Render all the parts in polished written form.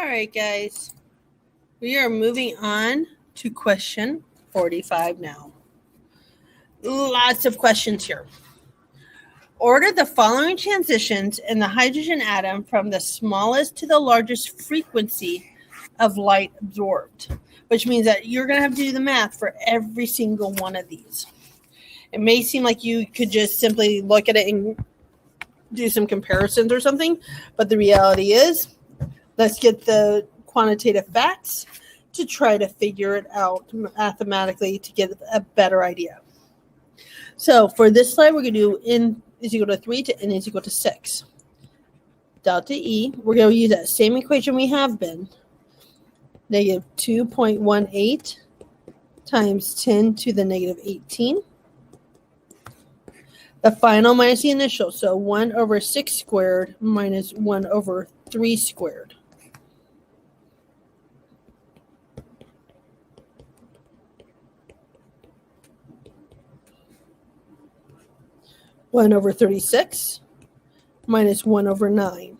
All right, guys. We are moving on to question 45 now. Lots of questions here. Order the following transitions in the hydrogen atom from the smallest to the largest frequency of light absorbed, which means that you're going to have to do the math for every single one of these. It may seem like you could just simply look at it and do some comparisons or something, but the reality is, let's get the quantitative facts to try to figure it out mathematically to get a better idea. So for this slide, we're going to do n is equal to 3 to n is equal to 6. Delta E, we're going to use that same equation we have been. Negative 2.18 times 10 to the negative 18. The final minus the initial, so 1 over 6 squared minus 1 over 3 squared. One over 36 minus 1 over 9.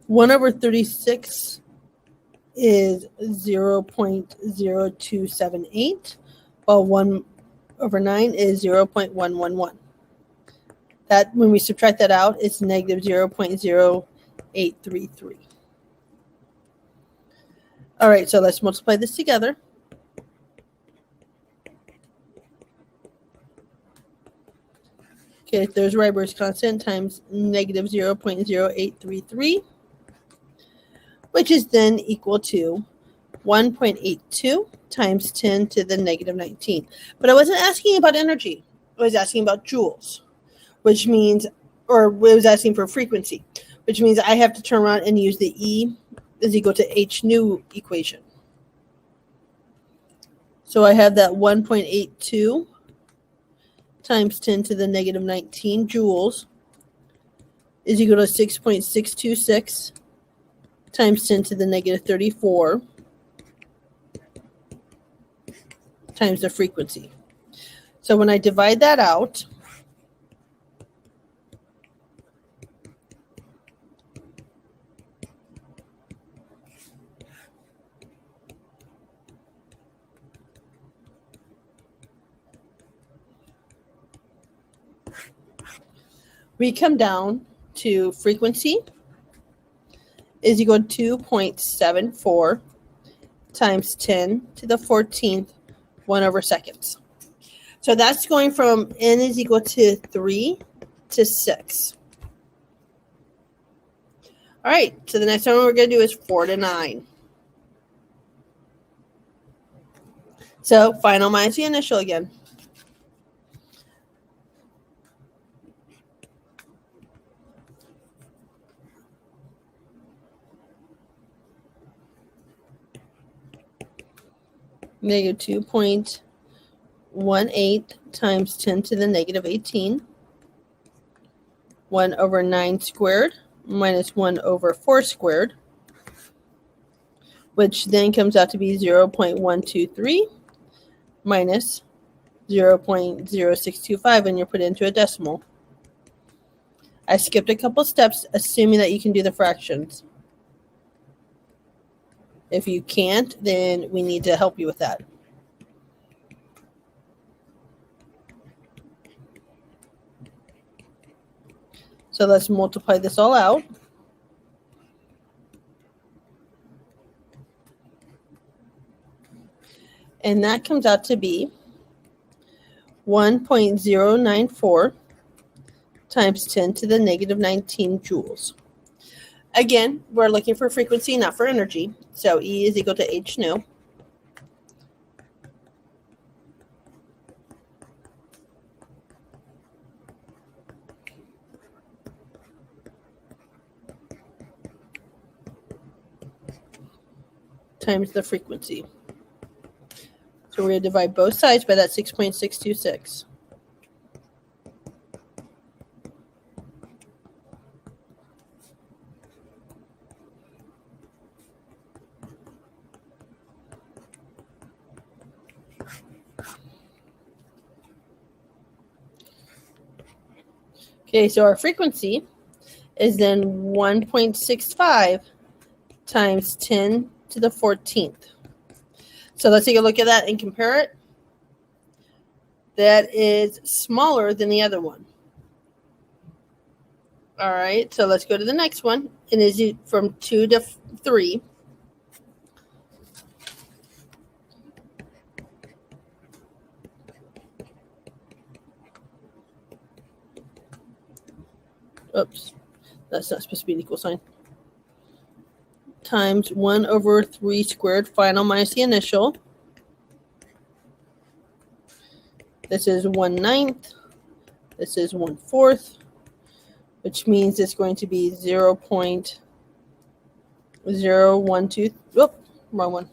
One over 36 is 0.0278, while 1 over 9 is 0.111. That, when we subtract that out, it's negative 0.0833. All right, so let's multiply this together. Okay, there's Rydberg's constant times negative 0.0833, which is then equal to 1.82 times 10 to the negative 19. But I wasn't asking about energy. I was asking about joules, which means, or it was asking for frequency, which means I have to turn around and use the E is equal to H nu equation. So I have that 1.82 times 10 to the negative 19 joules is equal to 6.626 times 10 to the negative 34 times the frequency. So when I divide that out, we come down to frequency is equal to 2.74 times 10 to the 14th 1 over seconds. So that's going from n is equal to 3 to 6. All right, so the next one we're going to do is 4 to 9. So final minus the initial again. Negative 2.18 times 10 to the negative 18. 1 over 9 squared minus 1 over 4 squared, which then comes out to be 0.123 minus 0.0625 when you put it into a decimal. I skipped a couple steps, assuming that you can do the fractions. If you can't, then we need to help you with that. So let's multiply this all out. And that comes out to be 1.094 times 10 to the negative 19 joules. Again, we're looking for frequency, not for energy. So E is equal to H nu. Times the frequency. So we're going to divide both sides by that 6.626. Okay, so our frequency is then 1.65 times 10 to the 14th. So let's take a look at that and compare it. That is smaller than the other one. All right, so let's go to the next one. It is from 2 to 3. Oops, that's not supposed to be an equal sign. Times 1 over 3 squared, final minus the initial. This is 1/9. This is 1/4, which means it's going to be 0.012. Whoop, wrong one.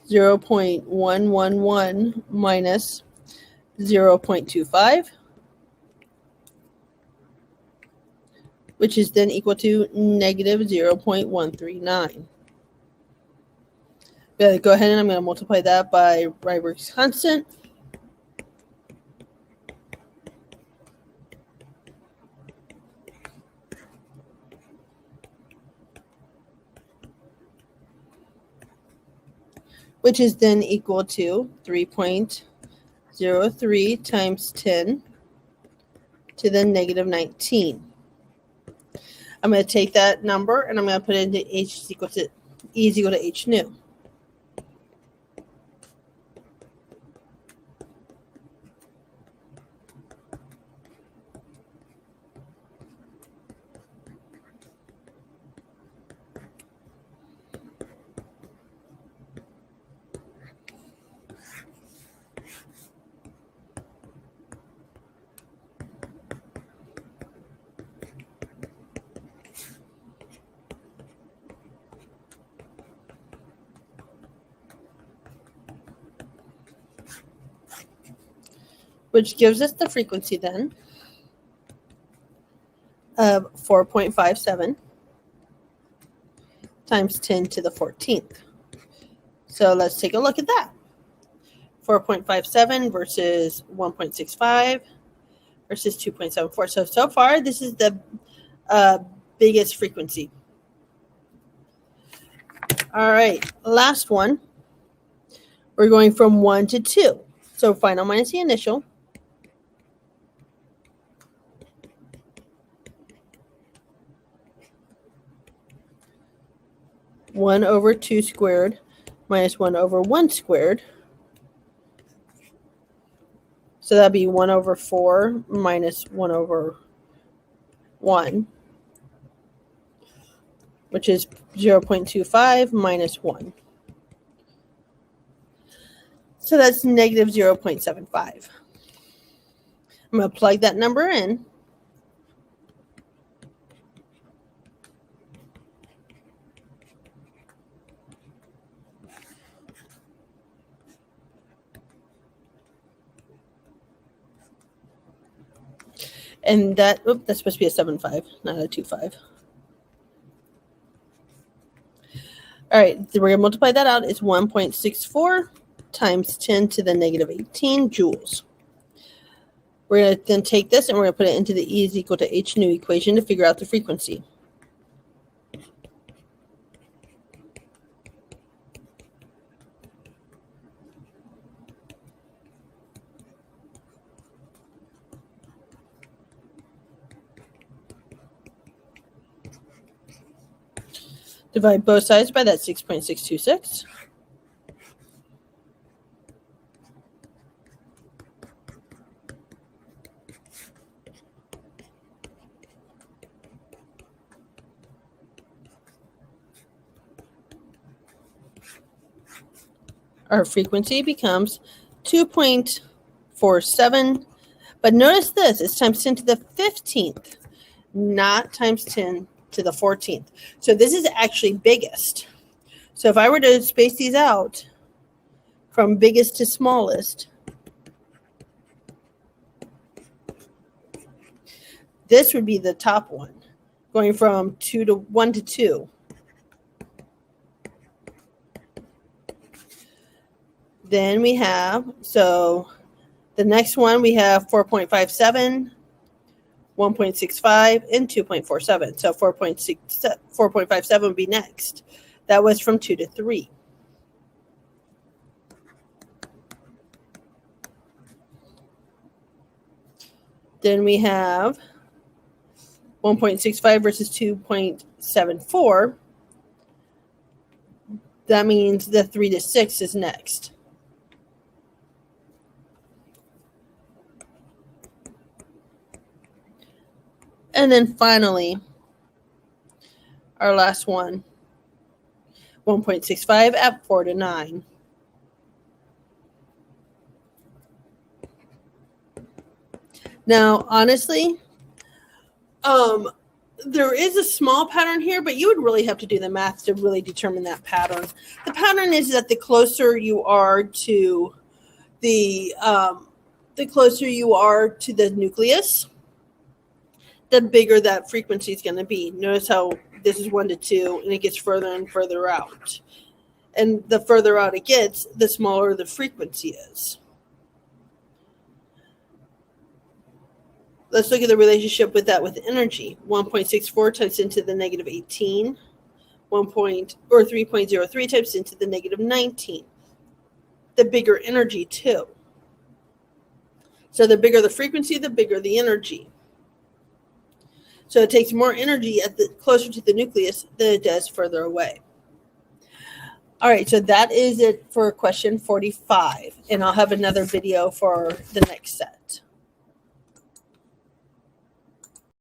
0.111 minus 0.25, which is then equal to negative 0.139. Go ahead and I'm going to multiply that by Rydberg's constant. Which is then equal to 3.03 times 10 to the negative 19. I'm going to take that number and I'm going to put it into E is equal to H nu. Which gives us the frequency then of 4.57 times 10 to the 14th. So let's take a look at that. 4.57 versus 1.65 versus 2.74. So far, this is the biggest frequency. All right, last one. We're going from 1 to 2. So final minus the initial. One over 2 squared minus 1 over 1 squared. So that'd be 1 over 4 minus 1 over 1, which is 0.25 minus 1. So that's negative 0.75. I'm going to plug that number in. And that's supposed to be a 7.5, not a 2.5. All right, we're going to multiply that out. It's 1.64 times 10 to the negative 18 joules. We're going to then take this and we're going to put it into the E is equal to H nu equation to figure out the frequency. Divide both sides by that 6.626. Our frequency becomes 2.47. But notice this, it's times 10 to the 15th, not times 10 to the 14th. So this is actually biggest. So if I were to space these out from biggest to smallest, this would be the top one, going from 1 to 2. Then we have, so The next one we have 4.57, 1.65, and 2.47. So 4.57 would be next. That was from 2 to 3. Then we have 1.65 versus 2.74. That means the 3 to 6 is next. And then finally, our last one, 1.65 at 4 to 9. Now, honestly, there is a small pattern here, but you would really have to do the math to really determine that pattern. The pattern is that the closer you are to the nucleus, the bigger that frequency is going to be. Notice how this is 1 to 2, and it gets further and further out. And the further out it gets, the smaller the frequency is. Let's look at the relationship with that with energy. 1.64 times 10 to the negative 18. 3.03 times 10 to the negative 19. The bigger energy too. So the bigger the frequency, the bigger the energy. So it takes more energy closer to the nucleus than it does further away. All right, so that is it for question 45. And I'll have another video for the next set.